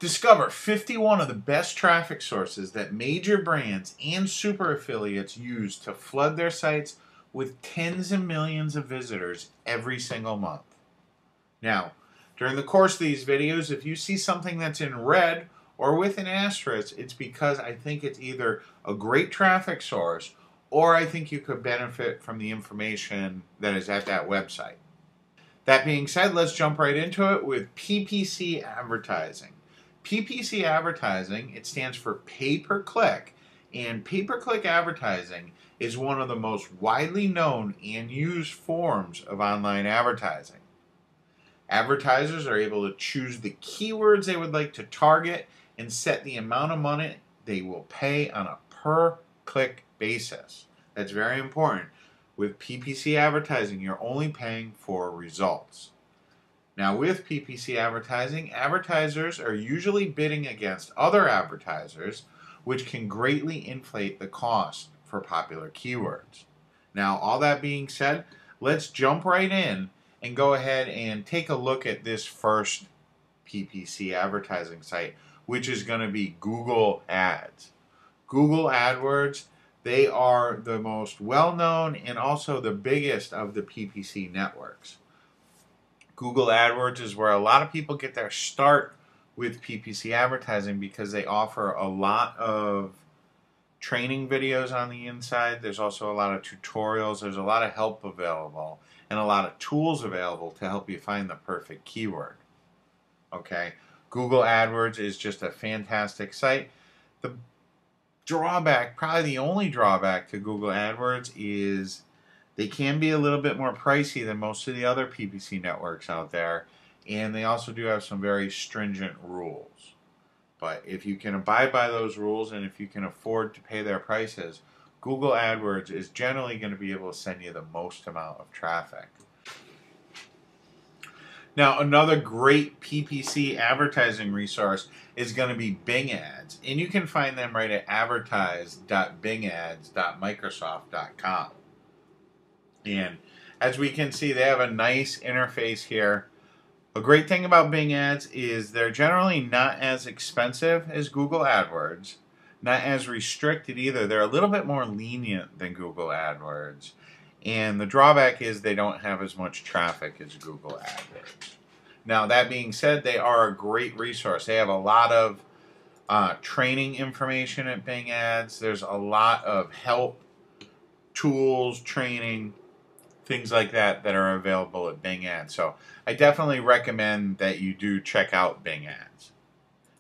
Discover 51 of the best traffic sources that major brands and super affiliates use to flood their sites with tens of millions of visitors every single month. Now, during the course of these videos, if you see something that's in red or with an asterisk, it's because I think it's either a great traffic source or I think you could benefit from the information that is at that website. That being said, let's jump right into it with PPC advertising. PPC advertising, it stands for pay-per-click, and pay-per-click advertising is one of the most widely known and used forms of online advertising. Advertisers are able to choose the keywords they would like to target and set the amount of money they will pay on a per-click basis. That's very important. With PPC advertising, you're only paying for results. Now, with PPC advertising, advertisers are usually bidding against other advertisers, which can greatly inflate the cost for popular keywords. Now, all that being said, let's jump right in and go ahead and take a look at this first PPC advertising site, which is going to be Google Ads. Google AdWords, they are the most well-known and also the biggest of the PPC networks. Google AdWords is where a lot of people get their start with PPC advertising because they offer a lot of training videos on the inside. There's also a lot of tutorials. There's a lot of help available and a lot of tools available to help you find the perfect keyword. Okay, Google AdWords is just a fantastic site. The drawback, probably the only drawback to Google AdWords is they can be a little bit more pricey than most of the other PPC networks out there, and they also do have some very stringent rules. But if you can abide by those rules and if you can afford to pay their prices, Google AdWords is generally going to be able to send you the most amount of traffic. Now, another great PPC advertising resource is going to be Bing Ads, and you can find them right at advertise.bingads.microsoft.com. And as we can see, they have a nice interface here. A great thing about Bing Ads is they're generally not as expensive as Google AdWords, not as restricted either. They're a little bit more lenient than Google AdWords. And the drawback is they don't have as much traffic as Google AdWords. Now, that being said, they are a great resource. They have a lot of training information at Bing Ads. There's a lot of help, tools, training, things like that that are available at Bing Ads. So I definitely recommend that you do check out Bing Ads.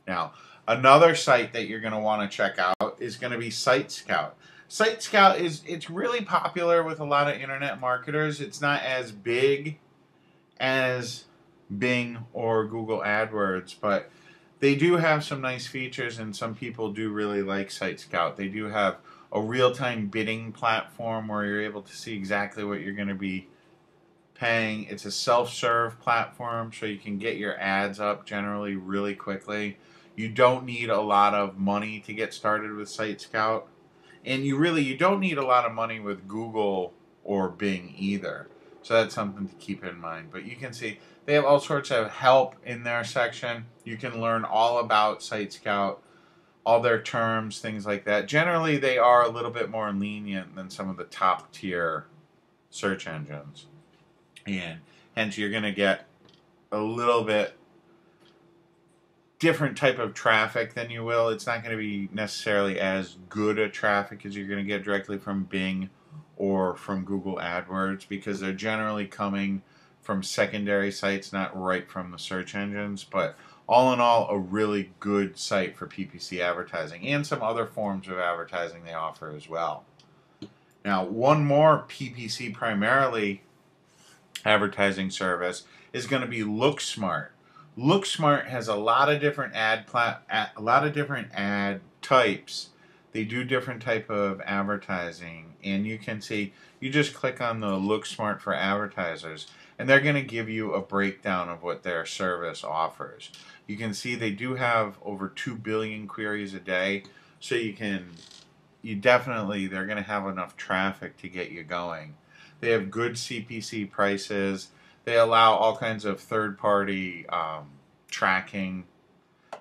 Now, another site that you're going to want to check out is going to be Site Scout. Site Scout it's really popular with a lot of internet marketers. It's not as big as Bing or Google AdWords, but they do have some nice features, and some people do really like Site Scout. They do have a real-time bidding platform where you're able to see exactly what you're going to be paying. It's a self-serve platform, so you can get your ads up generally really quickly. You don't need a lot of money to get started with Site Scout, and you don't need a lot of money with Google or Bing either. So that's something to keep in mind. But you can see they have all sorts of help in their section. You can learn all about Site Scout, all their terms, things like that. Generally, they are a little bit more lenient than some of the top tier search engines. And hence, you're going to get a little bit different type of traffic than you will. It's not going to be necessarily as good a traffic as you're going to get directly from Bing or from Google AdWords, because they're generally coming from secondary sites, not right from the search engines. But all in all, a really good site for PPC advertising and some other forms of advertising they offer as well. Now, one more PPC primarily advertising service is going to be LookSmart. LookSmart has a lot of different ad types. They do different type of advertising, and you can see, you just click on the LookSmart for advertisers, and they're going to give you a breakdown of what their service offers. You can see they do have over 2 billion queries a day, so they're going to have enough traffic to get you going. They have good CPC prices. They allow all kinds of third-party tracking.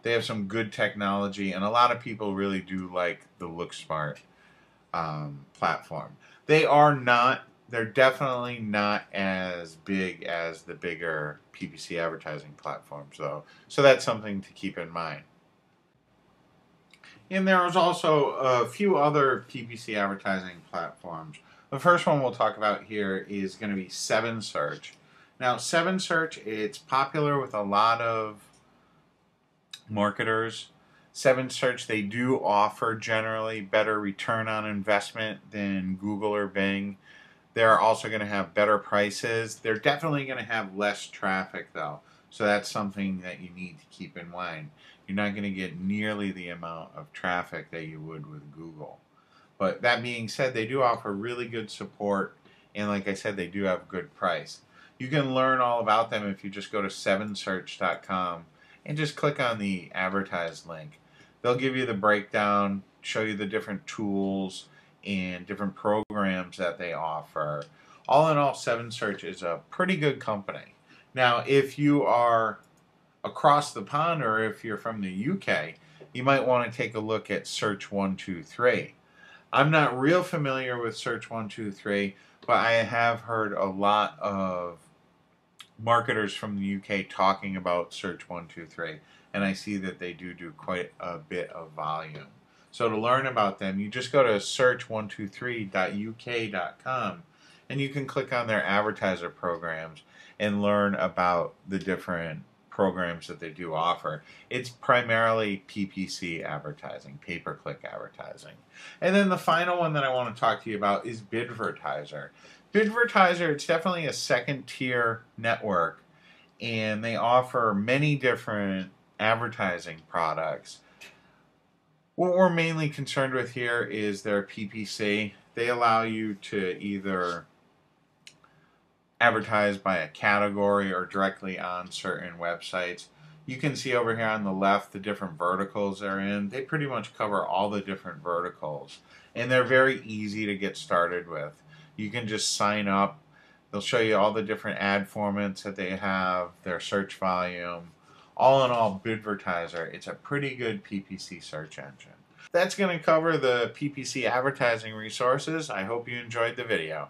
They have some good technology, and a lot of people really do like the LookSmart platform. They're definitely not as big as the bigger PPC advertising platforms, though. So that's something to keep in mind. And there is also a few other PPC advertising platforms. The first one we'll talk about here is going to be 7Search. Now, 7Search, it's popular with a lot of marketers. 7Search, they do offer generally better return on investment than Google or Bing. They're also going to have better prices. They're definitely going to have less traffic, though. So that's something that you need to keep in mind. You're not going to get nearly the amount of traffic that you would with Google. But that being said, they do offer really good support. And like I said, they do have good price. You can learn all about them if you just go to 7search.com and just click on the advertise link. They'll give you the breakdown, show you the different tools and different programs that they offer. All in all, 7Search is a pretty good company. Now, if you are across the pond or if you're from the UK, you might want to take a look at Search 123. I'm not real familiar with Search 123, but I have heard a lot of marketers from the UK talking about Search 123, and I see that they do quite a bit of volume. So to learn about them, you just go to search123.uk.com and you can click on their advertiser programs and learn about the different programs that they do offer. It's primarily PPC advertising, pay-per-click advertising. And then the final one that I want to talk to you about is Bidvertiser. Bidvertiser, it's definitely a second-tier network, and they offer many different advertising products. What we're mainly concerned with here is their PPC. They allow you to either advertise by a category or directly on certain websites. You can see over here on the left the different verticals they're in. They pretty much cover all the different verticals, and they're very easy to get started with. You can just sign up. They'll show you all the different ad formats that they have, their search volume. All in all, Bidvertiser, it's a pretty good PPC search engine. That's going to cover the PPC advertising resources. I hope you enjoyed the video.